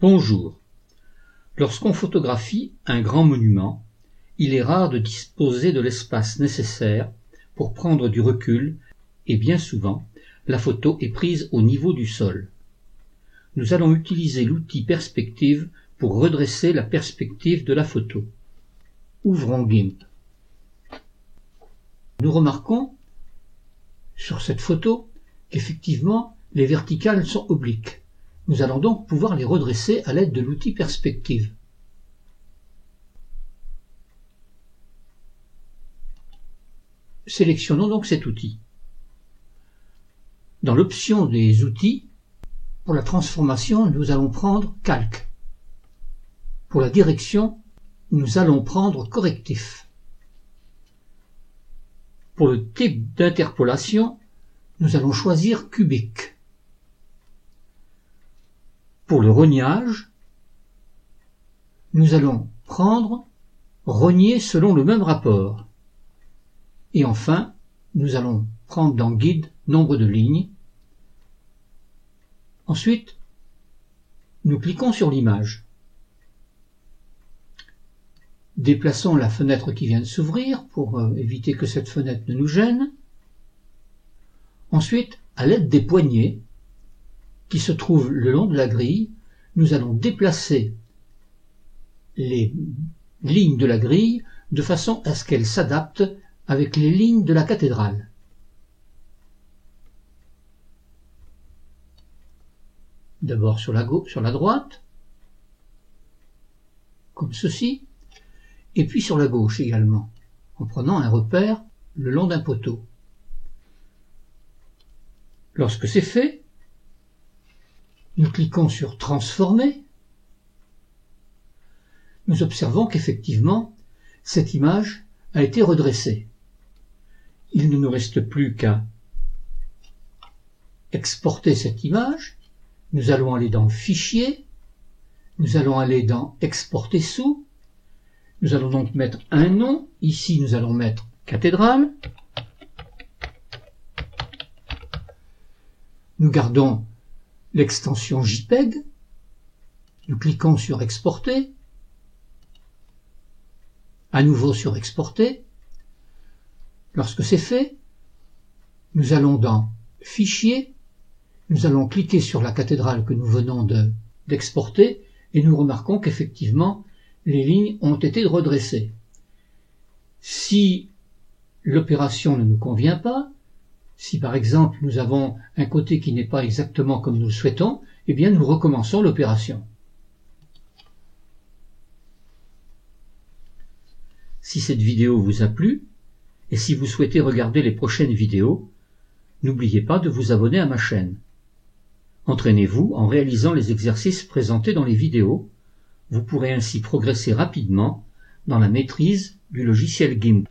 Bonjour. Lorsqu'on photographie un grand monument, il est rare de disposer de l'espace nécessaire pour prendre du recul et bien souvent, la photo est prise au niveau du sol. Nous allons utiliser l'outil Perspective pour redresser la perspective de la photo. Ouvrons GIMP. Nous remarquons sur cette photo qu'effectivement les verticales sont obliques. Nous allons donc pouvoir les redresser à l'aide de l'outil Perspective. Sélectionnons donc cet outil. Dans l'option des outils, pour la transformation, nous allons prendre Calque. Pour la direction, nous allons prendre Correctif. Pour le type d'interpolation, nous allons choisir Cubique. Pour le rognage, nous allons prendre Rogner selon le même rapport. Et enfin, nous allons prendre dans Guide nombre de lignes. Ensuite, nous cliquons sur l'image. Déplaçons la fenêtre qui vient de s'ouvrir pour éviter que cette fenêtre ne nous gêne. Ensuite, à l'aide des poignées qui se trouvent le long de la grille, nous allons déplacer les lignes de la grille de façon à ce qu'elles s'adaptent avec les lignes de la cathédrale. D'abord sur la droite, comme ceci, et puis sur la gauche également, en prenant un repère le long d'un poteau. Lorsque c'est fait, nous cliquons sur Transformer. Nous observons qu'effectivement, cette image a été redressée. Il ne nous reste plus qu'à exporter cette image. Nous allons aller dans Fichier. Nous allons aller dans Exporter sous. Nous allons donc mettre un nom. Ici, nous allons mettre Cathédrale. Nous gardons l'extension JPEG. Nous cliquons sur Exporter. À nouveau sur Exporter. Lorsque c'est fait, nous allons dans Fichier. Nous allons cliquer sur la cathédrale que nous venons d'exporter et nous remarquons qu'effectivement, les lignes ont été redressées. Si l'opération ne nous convient pas, si par exemple nous avons un côté qui n'est pas exactement comme nous le souhaitons, eh bien nous recommençons l'opération. Si cette vidéo vous a plu, et si vous souhaitez regarder les prochaines vidéos, n'oubliez pas de vous abonner à ma chaîne. Entraînez-vous en réalisant les exercices présentés dans les vidéos. Vous pourrez ainsi progresser rapidement dans la maîtrise du logiciel GIMP.